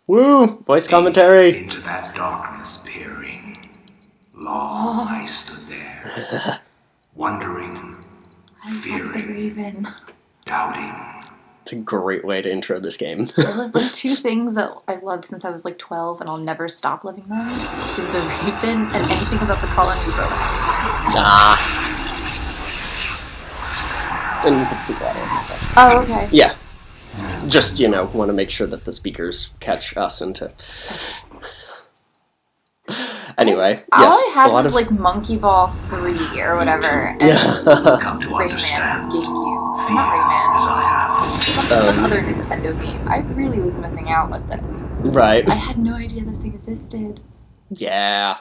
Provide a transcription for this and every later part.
Woo! Voice commentary! Into that darkness peering. Long I stood there, wondering, fearing, doubting. It's a great way to intro this game. The two things that I've loved since I was like 12 and I'll never stop loving them is the Raven and anything about the colony program. And you can speak that. Oh, okay. Yeah. Just, want to make sure that the speakers catch us into... Anyway, all yes. I had was like Monkey Ball 3 or whatever, and Come to Rayman understand. GameCube. Fear Not Rayman. as I have. Some other Nintendo game. I really was missing out with this. Right. I had no idea this existed. Yeah.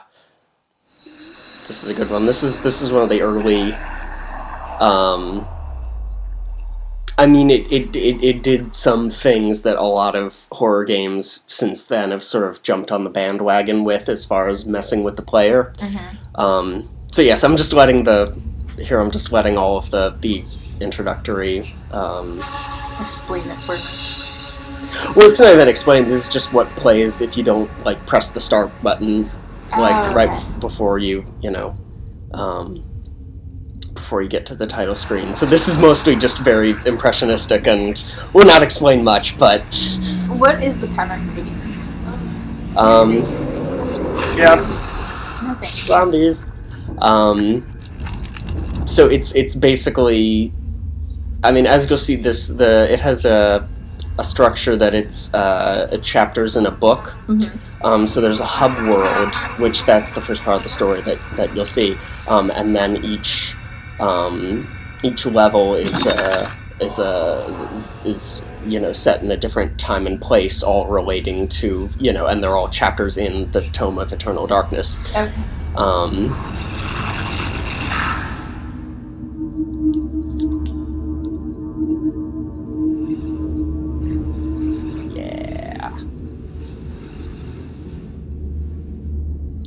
This is a good one. This is one of the early... I mean, it did some things that a lot of horror games since then have sort of jumped on the bandwagon with, as far as messing with the player. Mm-hmm. So yes, I'm just letting all of the introductory... Explain it for me. Well, it's not even explained. This is just what plays if you don't press the start button right before you before you get to the title screen. So this is mostly just very impressionistic and will not explain much, but... What is the premise of the game? Yeah. Zombies. So it's basically... I mean, as you'll see, it has a structure that it's chapters in a book. Mm-hmm. So there's a hub world, which that's the first part of the story that you'll see, and then each level is set in a different time and place, all relating to and they're all chapters in the Tome of Eternal Darkness. Okay. Yeah.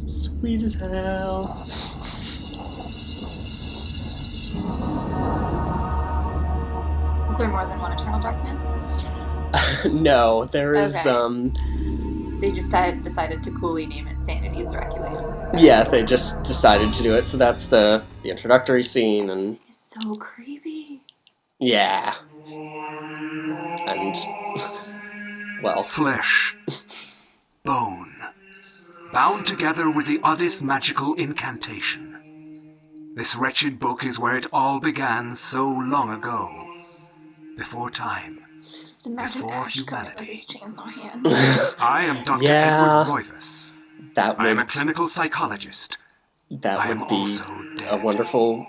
Sweet as hell. Is there more than one Eternal Darkness? No, there is, They just decided to coolly name it Sanity's Requiem. Yeah, they just decided to do it, so that's the introductory scene, and... It's so creepy. Yeah. And... well... Flesh. Bone. Bound together with the oddest magical incantation. This wretched book is where it all began so long ago. Before time. Just imagine Before Ash humanity. with his chainsaw hand. I am Dr. Yeah. Edward Roivas. I am a clinical psychologist. That would be also dead. a wonderful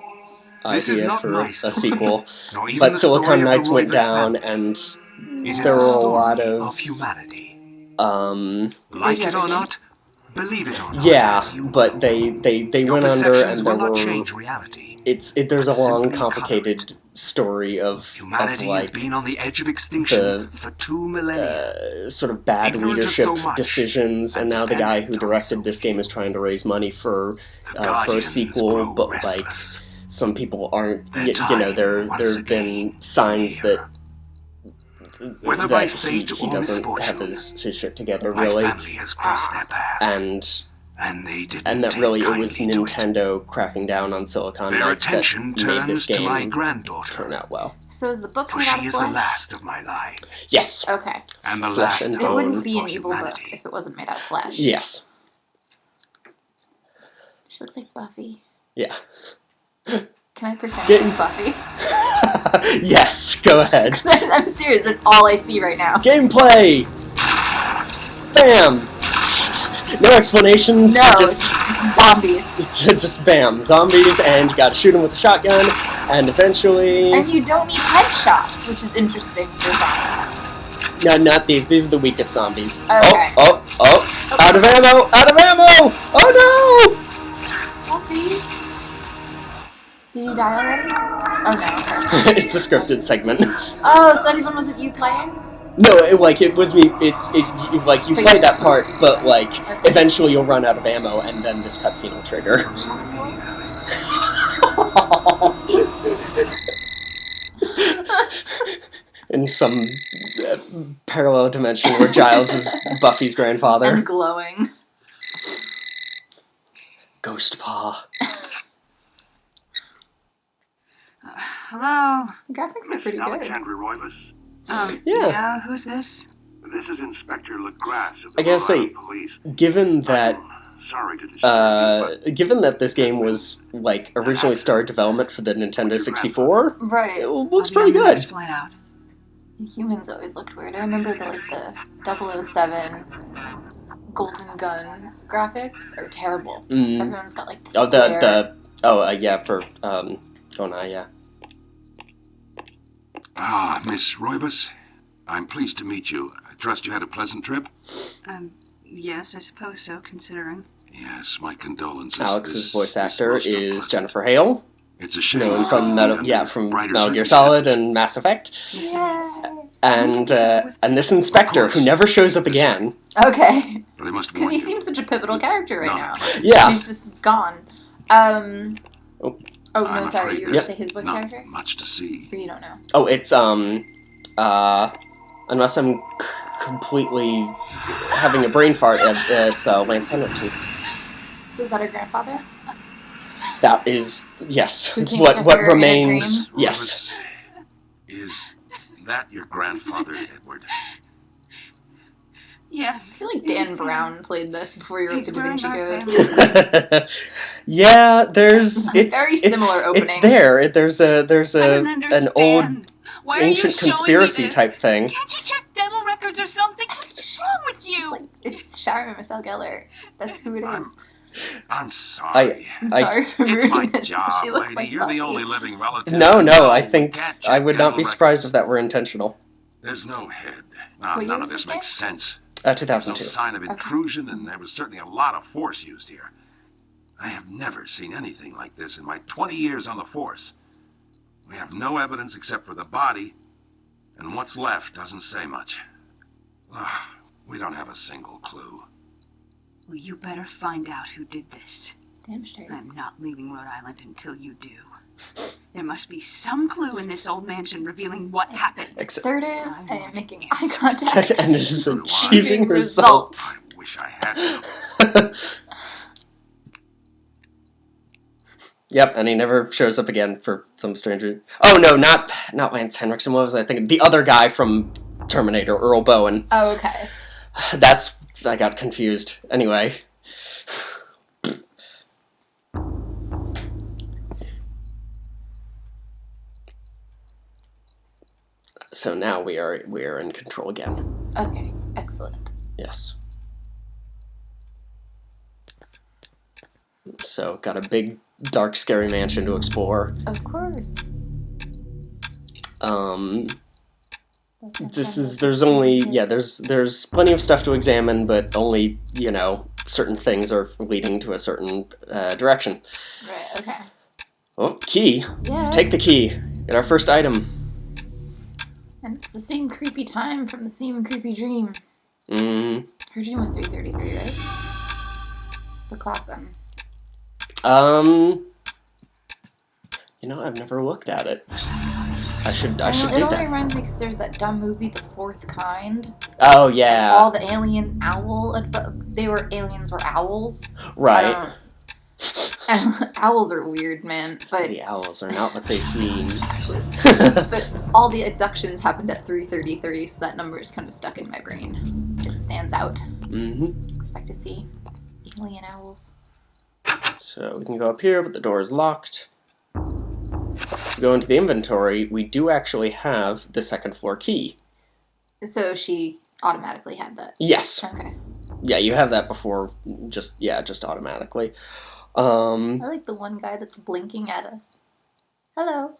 This is idea not for my a story, sequel. nor even But the Silicon story of the Knights went Roivas down, family. and It is there the were a story lot of humanity. Like it or not, believe it or not. yeah, as you but will. they Your went under, perceptions and there will not were... change reality. There's a but long, simply complicated story of Humanity has been on the edge of extinction for 2 millennia. Sort of bad Ignorant of leadership so much, decisions, and now the guy who dependent on directed so this game is trying to raise money for a Guardians sequel, grow but restless. some people aren't. Their time There's once been again signs near. Whether by that fate he or doesn't misfortune, have his shit together, my really, family has crossed their path, and they didn't that take really it was kindly to it. Nintendo cracking down on Silicon Their Knights attention that made this turns to game my turn granddaughter, out well. So is the book for made out she of is the flesh? last of my line, Yes. Okay. and the Flesh last and It bone. wouldn't be an for evil book humanity. if it wasn't made out of flesh. Yes. She looks like Buffy. Yeah. Can I pretend Get- she's Buffy? Yes. Go ahead. I'm serious. That's all I see right now. Gameplay! Bam! No explanations, No, just it's just zombies. just bam. Zombies, and you gotta shoot them with a shotgun, and eventually... And you don't need headshots, which is interesting for zombies. No, not these. These are the weakest zombies. Okay. Oh! Out of ammo! Out of ammo! Oh Buffy? Did you die already? Oh no, okay. no! It's a scripted segment. Oh, so that even wasn't you playing? No, it was me. You But play you're that supposed part, to, but okay. eventually you'll run out of ammo, and then this cutscene will trigger. in some parallel dimension where Giles is Buffy's grandfather. And glowing. Ghost Paw. Hello? The graphics are pretty good. Alexandra Roybus. Yeah, who's this? This is Inspector LaGrasse of the I gotta Rhode say, Island Police. given that Sorry to disturb you, given that this game was like originally started development for the Nintendo 64, Right. it looks I'll be pretty on the good. next flight out. Humans always looked weird. I remember the 007 Golden Gun graphics are terrible. Mm. Everyone's got like the Oh, square. yeah, for yeah. Ah, Miss Roybus. I'm pleased to meet you. I trust you had a pleasant trip? Yes, I suppose so, considering. Yes, my condolences. Alex's This voice actor most is unpleasant. Jennifer Hale, It's a shame. known from Under from brighter Metal Gear Solid circumstances. and Mass Effect, Yes, it is. and this inspector who never shows up again. Okay. But I must Because warn he you. seems such a pivotal it's character right not now. a pleasant Yeah. He's just gone. Oh. Oh, I'm no, sorry. afraid You were there's going to say his voice not character? much to see. Or you don't know? Oh, it's unless I'm completely having a brain fart, it's Lance Henriksen. So is that her grandfather? That is, yes, Who came what to what her in a remains. dream? Yes. Roybus, is that your grandfather, Edward? I Yes. feel like Dan Brown played this before he wrote He's the Da wearing Vinci our Code. family. Yeah, there's it's Very similar It's opening. there. There's I don't an old understand. Why are you ancient showing me conspiracy this? type thing. Can't you check demo records or something? What's wrong with you? Like, it's Sharon Marcel Gellar. That's who it is. I'm sorry. I'm I- sorry for It's my ruining this, job, but she looks lady. like You're Buffy. the only living relative. No, I we think can't I check would not dental be surprised records. if that were intentional. There's no head. What year None was of this this makes sense. There's no 2002. sign of intrusion, and there was certainly a lot of force used here. I have never seen anything like this in my 20 years on the force. We have no evidence except for the body, and what's left doesn't say much. Ugh, we don't have a single clue. Well, you better find out who did this. Damn straight. I'm not leaving Rhode Island until you do. There must be some clue in this old mansion revealing what happened. Assertive I and want making answers. eye contact. And it is So do I. achieving results. I wish I had some. Yep, and he never shows up again for some strange reason. Oh no, not Lance Henriksen. What was I thinking? The other guy from Terminator, Earl Bowen. Oh, okay. I got confused. Anyway. So now we are in control again. Okay, excellent. Yes. So got a big, dark, scary mansion to explore. Of course. There's plenty of stuff to examine, but only, certain things are leading to a certain direction. Right, okay. Oh, key. Yes. Take the key. Get our first item. And it's the same creepy time from the same creepy dream. Mm. Her dream was 3:33, right? The clock, I've never looked at it. I should It do only that. reminds me because there's that dumb movie, The Fourth Kind. Oh, yeah. All the alien aliens were owls. Right. Owls are weird, man. But The owls are not what they seem. but all the abductions happened at 3:33, so that number is kind of stuck in my brain. It stands out. Mm-hmm. Expect to see alien owls. So we can go up here, but the door is locked. To go into the inventory, we do actually have the second floor key. So she automatically had that. Yes. Okay. Yeah, you have that before, just automatically. I like the one guy that's blinking at us. Hello.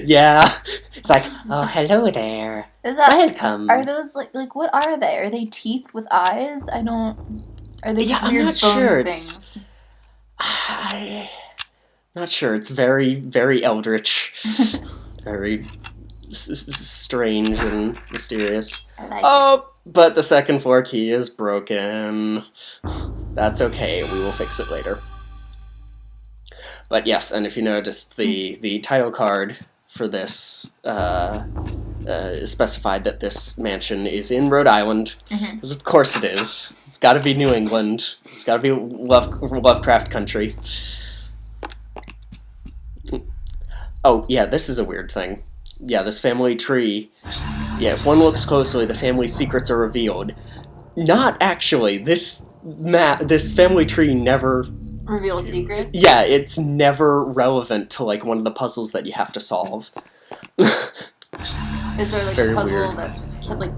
Yeah. It's like, oh, hello there. Is that? Welcome. Are those like what are they? Are they teeth with eyes? I don't. Are they just Yeah, I'm weird not bone sure. things? I'm not sure. It's very, very eldritch. Very strange and mysterious. I like Oh, but the second floor key is broken. That's okay. We will fix it later. But yes, and if you noticed, the title card for this specified that this mansion is in Rhode Island, because of course it is. It's got to be New England. It's got to be Lovecraft country. Oh, yeah, this is a weird thing. Yeah, this family tree. Yeah, if one looks closely, the family secrets are revealed. Not actually. This family tree never... Reveal a secret? Yeah, it's never relevant to, like, one of the puzzles that you have to solve. Is there, like, Very a puzzle weird. that can, like...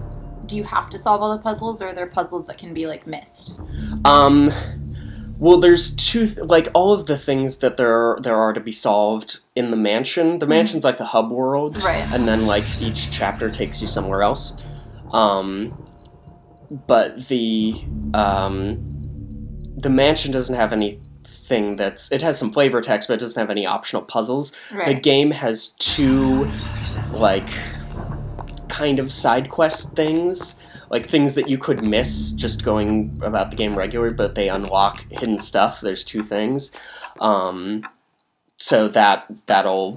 Do you have to solve all the puzzles, or are there puzzles that can be, like, missed? Well, there's like, all of the things that there are to be solved in the mansion. The mansion's like the hub world. Right. And then, like, each chapter takes you somewhere else. But the mansion doesn't have anything that's... It has some flavor text, but it doesn't have any optional puzzles. Right. The game has 2, like, kind of side quest things. Like, things that you could miss just going about the game regular, but they unlock hidden stuff. There's 2 things. So that'll...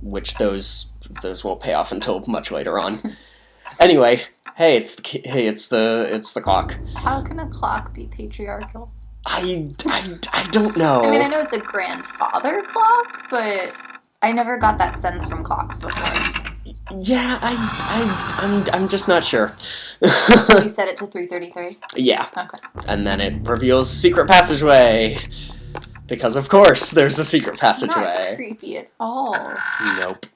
which those won't pay off until much later on. Anyway, hey, it's the clock. How can a clock be patriarchal? I don't know. I mean, I know it's a grandfather clock, but I never got that sense from clocks before. Yeah, I'm just not sure. So you set it to 3:33? Yeah. Okay. And then it reveals secret passageway. Because of course there's a secret Not passageway. creepy at all. Nope.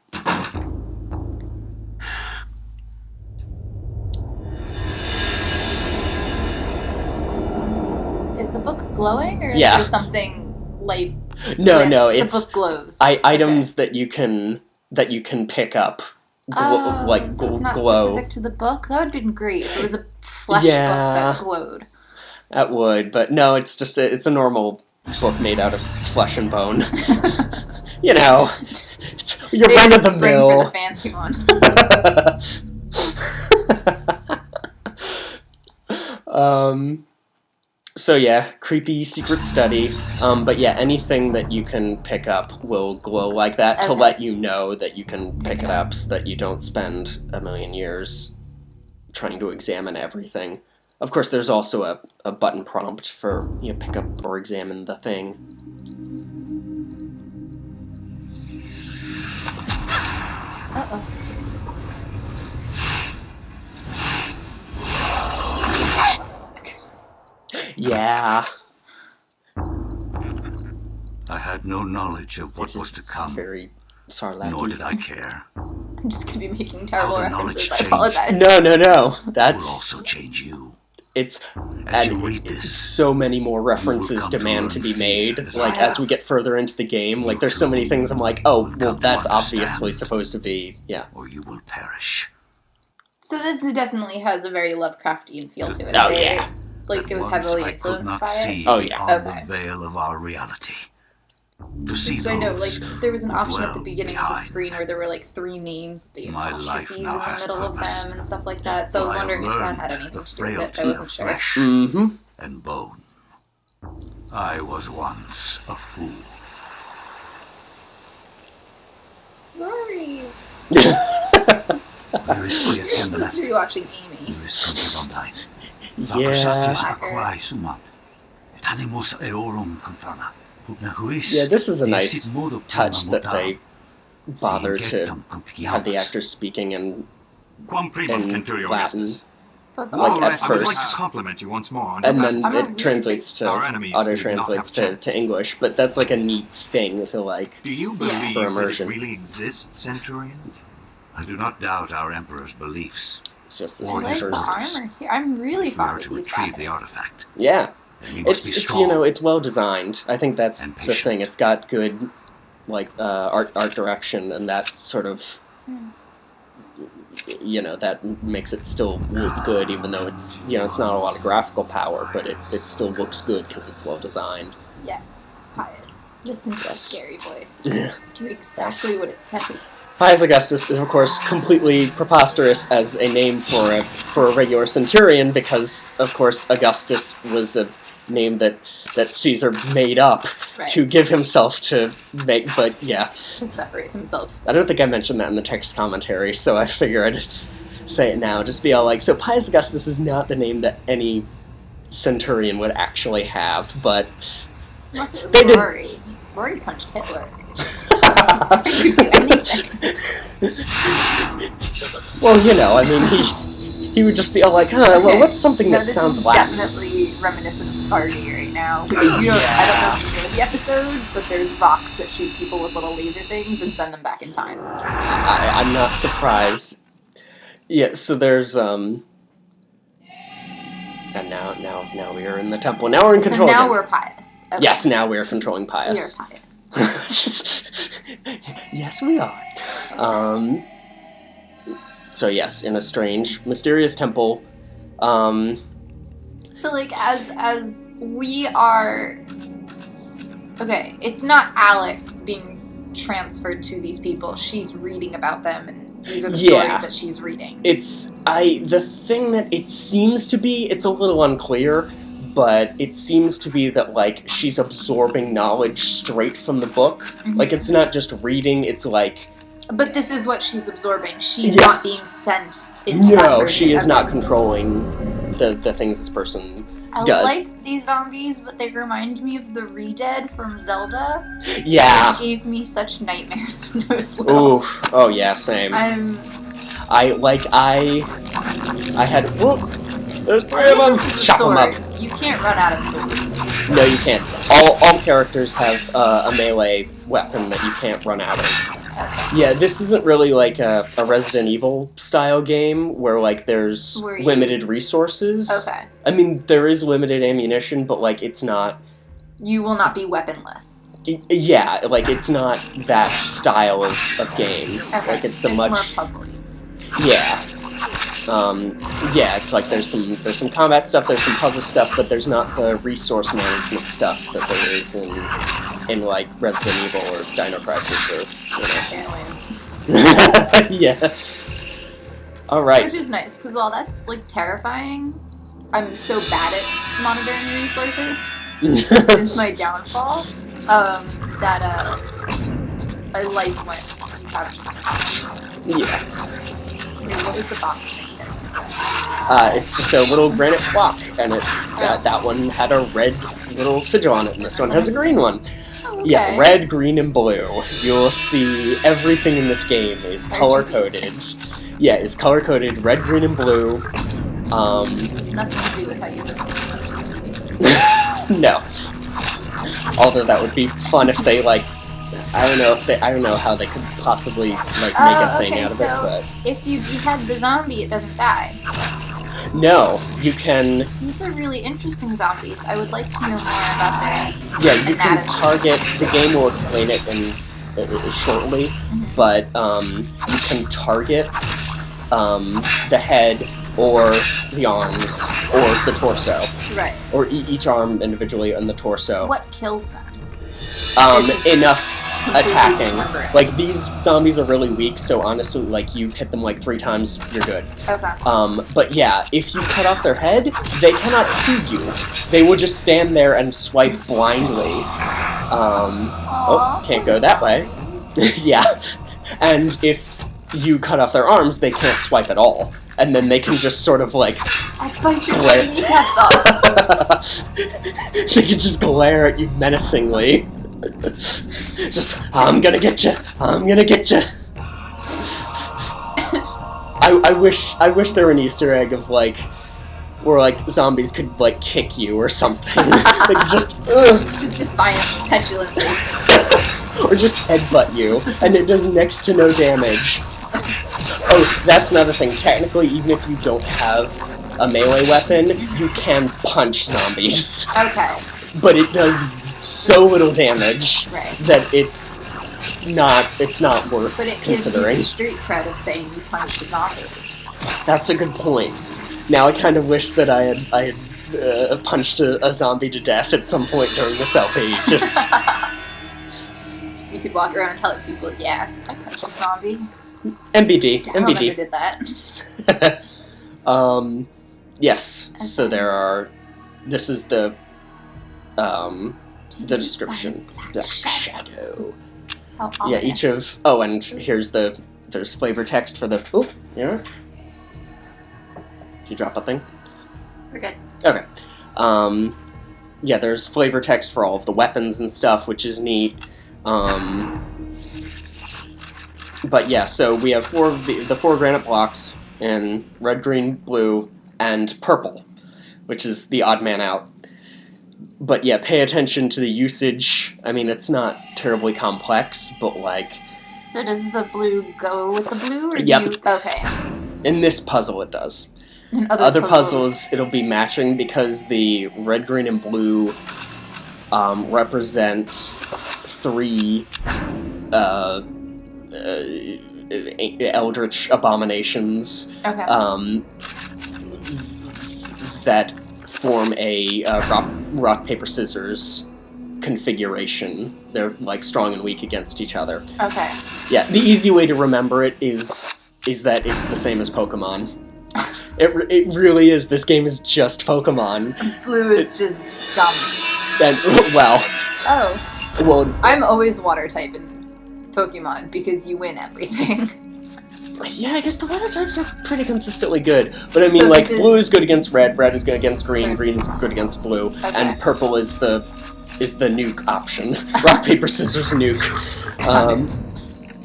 Is the book glowing, or Yeah. is there something like... No, the it's book glows. items that you can pick up. So it's not glow. specific to the book? That would have been great if it was a flesh Yeah. book that glowed. That would, but no, it's just it's a normal book made out of flesh and bone. You know, you're Maybe run of the spring mill. for the fancy one. So yeah, creepy secret study. But yeah, anything that you can pick up will glow like that to Okay. let you know that you can pick it up, so that you don't spend a million years trying to examine everything. Of course, there's also a button prompt for, you know, pick up or examine the thing. Uh-oh. Yeah. I had no knowledge of what was to come, Very Sarlacc. nor did I care. I'm just going to be making terrible How the references. knowledge I changed. apologize. No. Will That's also change you. it's As you and read this, so many more references come to demand learn to be fear made. as Like, I as we have. get further into the game, like, You there's so too many things I'm like, oh, will well, come to that's understand. obviously supposed to be, yeah. or you will perish. So this definitely has a very Lovecraftian feel to it. Oh, They- yeah. Like, it was Once heavily I could influenced not by see it. Oh, yeah. beyond Okay. the veil of our reality. To see Just so I know, like, those there was an who option at the dwell beginning of the behind. screen where there were, like, 3 names with the My life apostrophes in now the has middle purpose. of them and stuff like that. So I was have wondering if that learned had anything the to do with it. frailty I wasn't of sure. flesh Mm-hmm. and bone. I was once a fool. Rory! There is fleas You're supposed to be watching Amy. There is content online. Yeah. aquae sumat. Et animus eorum conferna. Yeah, this is a nice touch that they bother to have the actors speaking in Quam primum in centurio Latin. estis. That's Like, awesome. at I would like first. to compliment you once more on And your then I'm a it really translates to Our enemies auto did not translates have to chance. English, but that's like a neat thing to like. Do you Yeah. believe For that it immersion. really exists, Centurion? I do not doubt our emperor's beliefs. It's just this I Or like his the orders. armor too. I'm really If we are fond to of these retrieve the graphics. artifact, Yeah, then we must be it's strong. you know, it's well designed. I think that's And the patient. thing. It's got good like art direction, and that sort of you know, that makes it still look good, even though it's, you know, it's not a lot of graphical power, but it still looks good because it's well designed. Yes, Pius. Listen to the Yes. scary voice. Do exactly what it says. Pius Augustus is, of course, completely preposterous as a name for a regular centurion, because, of course, Augustus was a name that Caesar made up Right. to give himself to make. But yeah, To separate himself. I don't think I mentioned that in the text commentary, so I figured I'd say it now. Just be all like, so Pius Augustus is not the name that any centurion would actually have, but Unless it was They did- Rory. Rory punched Hitler. He could do anything. well, you know, I mean, he would just be all like, huh, well, what's something No, that this sounds is Latin? definitely reminiscent of Stargate right now. I don't know if you know the episode, but there's rocks that shoot people with little laser things and send them back in time. I'm not surprised. Yeah, so there's and now we are in the temple. Now we're in So control. now again. we're pious. Okay. Yes, now we are controlling We Pius. are pious. Yes, we are. So yes, in a strange, mysterious temple. So like as we are, okay, it's not Alex being transferred to these people. She's reading about them, and these are the Yeah. stories that she's reading. The thing that it seems to be, it's a little unclear, but it seems to be that, like, she's absorbing knowledge straight from the book. Mhm. Like, it's not just reading, it's like... But this is what she's absorbing. She's Yes. not being sent into that No, version she is of not it. controlling the things this person I does. like these zombies, but they remind me of the Re-Dead from Zelda. Yeah. It gave me such nightmares when I was little. Oof. Oh, yeah, same. I'm... I had... Whoop! There's three of them! This is a Chop them up. sword. You can't run out of sword. No, you can't. All characters have a melee weapon that you can't run out of. Yeah, this isn't really like a Resident Evil style game where, like, there's Where you- limited resources. Okay. I mean, there is limited ammunition, but, like, it's not... You will not be weaponless. Yeah, like, it's not that style of game. Okay. Like, it's a much... more puzzly. Yeah. Yeah, it's like there's some combat stuff, there's some puzzle stuff, but there's not the resource management stuff that there is in like Resident Evil or Dino Crisis or, you know. Can't win. Yeah. Alright. Which is nice, because while that's, like, terrifying, I'm so bad at monitoring resources, since my downfall, that, I like when you have just... Yeah. Wait, what was the box thing? It's just a little granite block, and it's that one had a red little sigil on it, and this one has a green one. Oh, okay. Yeah, red, green, and blue. You'll see everything in this game is color-coded. Yeah, it's color-coded red, green, and blue. Nothing to do with how you live. No. Although that would be fun if they, like, I don't know how they could possibly, like, make a thing okay, out of it, so but... if you behead the zombie, it doesn't die. No, you can... These are really interesting zombies. I would like to know more about their Yeah, you can anatomy. target... The game will explain it shortly, Mm-hmm. but you can target the head or the arms or the torso. Right. Or each arm individually and the torso. What kills them? It's just Enough completely attacking. dismembering. Like, these zombies are really weak, so honestly, like, you hit them like 3 times, you're good. Okay. But yeah, if you cut off their head, they cannot see you. They will just stand there and swipe blindly. Can't go that way. Yeah. And if you cut off their arms, they can't swipe at all. And then they can just sort of, like... I'll punch your glare. bloody kneecaps off. They can just glare at you menacingly. Just, I'm gonna get you. I'm gonna get you. I wish there were an Easter egg of, like, where, like, zombies could, like, kick you or something. Like, just defiant, petulantly. or just headbutt you, and it does next to no damage. Oh, that's another thing. Technically, even if you don't have a melee weapon, you can punch zombies. Okay. But it does so little damage Right. that it's not worth But it gives you considering. the street cred of saying you punched a zombie. That's a good point. Now I kind of wish that I had punched a zombie to death at some point during this LP. Just So you could walk around telling people, yeah, I punched a zombie. MBD. Damn, I never MBD. did that. Yes. So there are... This is the the description. Black Shadow. How Yeah, ominous. each of... Oh, and here's there's flavor text for the... Oh, yeah. Did you drop a thing? We're good. Okay. Yeah, there's flavor text for all of the weapons and stuff, which is neat. But yeah, so we have the four granite blocks in red, green, blue, and purple, which is the odd man out. But yeah, pay attention to the usage. I mean, it's not terribly complex, but like... So does the blue go with the blue, or Yep. do you... Okay. In this puzzle, it does. And Other puzzles, it'll be matching because the red, green, and blue represent three eldritch abominations Okay. that form a rock, paper, scissors configuration. They're like strong and weak against each other. Okay. Yeah, the easy way to remember it is that it's the same as Pokemon. It really is. This game is just Pokemon. Blue is just dumb. And, well, Oh. well, I'm always water type in Pokemon because you win everything. yeah, I guess the water types are pretty consistently good. But I mean, So like, this is- blue is good against red, red is good against green, green is good against blue, Okay. and purple is the nuke option. Rock, paper, scissors, nuke.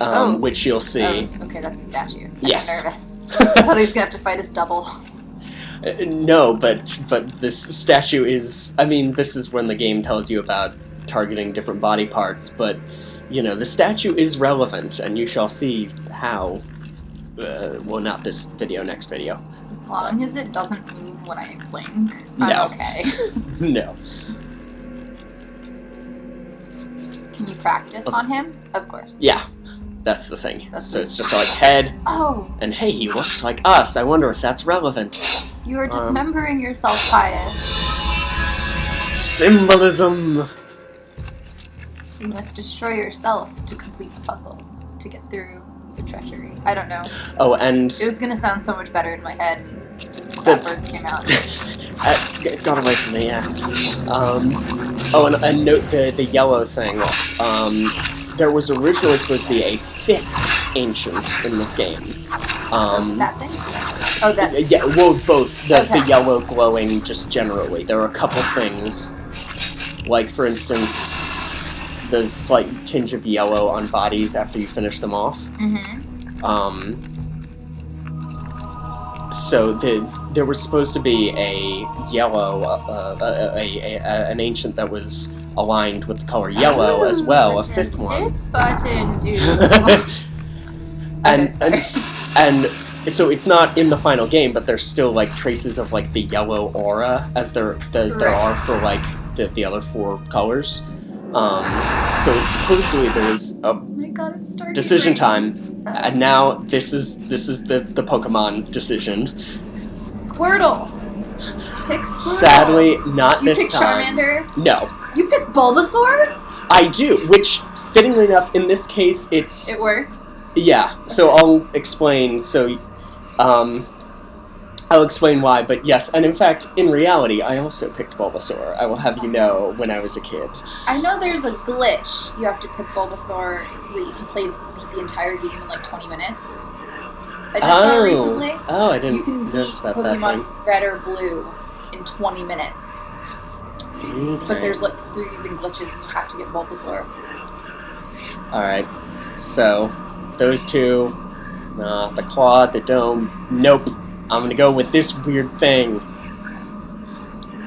Oh. Which you'll see. Oh, okay, that's a statue. I'm Yes. nervous. I thought he was gonna have to fight his double. No, but this statue is... I mean, this is when the game tells you about targeting different body parts, but, you know, the statue is relevant, and you shall see how. Well, not this video, next video. As long as it doesn't move when I blink, I'm No. okay. No. Can you practice on him? Of course. Yeah, that's the thing. That's So the- it's just like head, Oh, and hey, he looks like us. I wonder if that's relevant. you are dismembering yourself, Pius. Symbolism! You must destroy yourself to complete the puzzle, to get through the treachery. I don't know. Oh, and... It was gonna sound so much better in my head, and just the That's- words came out. It got away from me, yeah. Oh, and note the yellow thing. There was originally supposed to be a fifth ancient in this game. That thing? Oh, that. Yeah, well, both. The Okay. yellow glowing just generally. There are a couple things. Like, for instance, the slight tinge of yellow on bodies after you finish them off. Mm-hmm. So there was supposed to be a yellow, an ancient that was aligned with the color yellow as well, a fifth one. This button, dude. and Okay, and so it's not in the final game, but there's still like traces of like the yellow aura as there are for like the other four colors. So it's supposedly there is a Oh my god, it's starting. decision time, and now this is the Pokemon decision. Squirtle. Pick Squirtle. Sadly, not Do you this pick time. Charmander? No, You pick Bulbasaur? I do. Which, fittingly enough, in this case, it's It works. yeah. So I'll explain. So, I'll explain why. But yes, and in fact, in reality, I also picked Bulbasaur. I will have you know, when I was a kid. I know there's a glitch. You have to pick Bulbasaur so that you can beat the entire game in like 20 minutes. I just saw it recently. Oh, I didn't You can beat notice about that Pokemon Red or Blue in 20 minutes. thing. But they're using glitches and you have to get Bulbasaur. Alright, so those two, the claw, the dome, nope. I'm gonna go with this weird thing.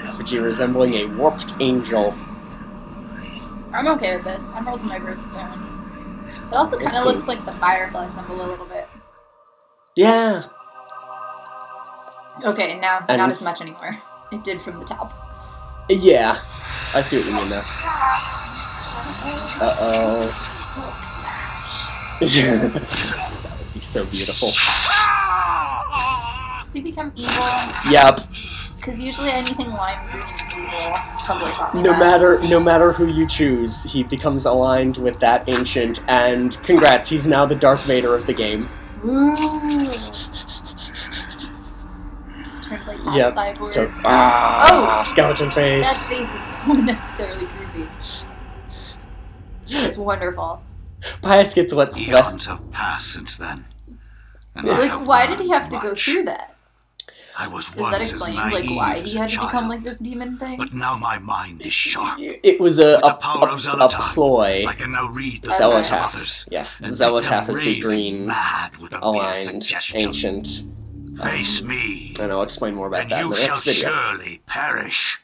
Effigy resembling a warped angel. I'm okay with this. Emerald's my birthstone. It also It's kind of cool. looks like the Firefly symbol a little bit. Yeah. Okay, now And not as much anymore. It did from the top. Yeah. I see what you mean now. Uh-oh. Hulk smash. That would be so beautiful. Does he become evil? Yep. Because usually anything lime green is evil. Tumblr taught me that. No matter who you choose, he becomes aligned with that ancient, and congrats, he's now the Darth Vader of the game. Ooh. Just turned like half Yep. cyborg. So, skeleton That face. face is so unnecessarily creepy. It's wonderful. Pius gets what's Eons have passed since then. And I Like, have why did he learned have to go much. through that? I was Is once that as explained? naive Like, why as he a had to become child, like this demon thing? but now my mind is sharp. It was With the a power of Xel'lotath, ploy. I can now read the Okay. thoughts of Xel'lotath. others. Yes, and make Xel'lotath them is the raving green, mad with a mere aligned, suggestion. ancient. Face me, And I'll explain more about and that in you the shall next video. surely perish.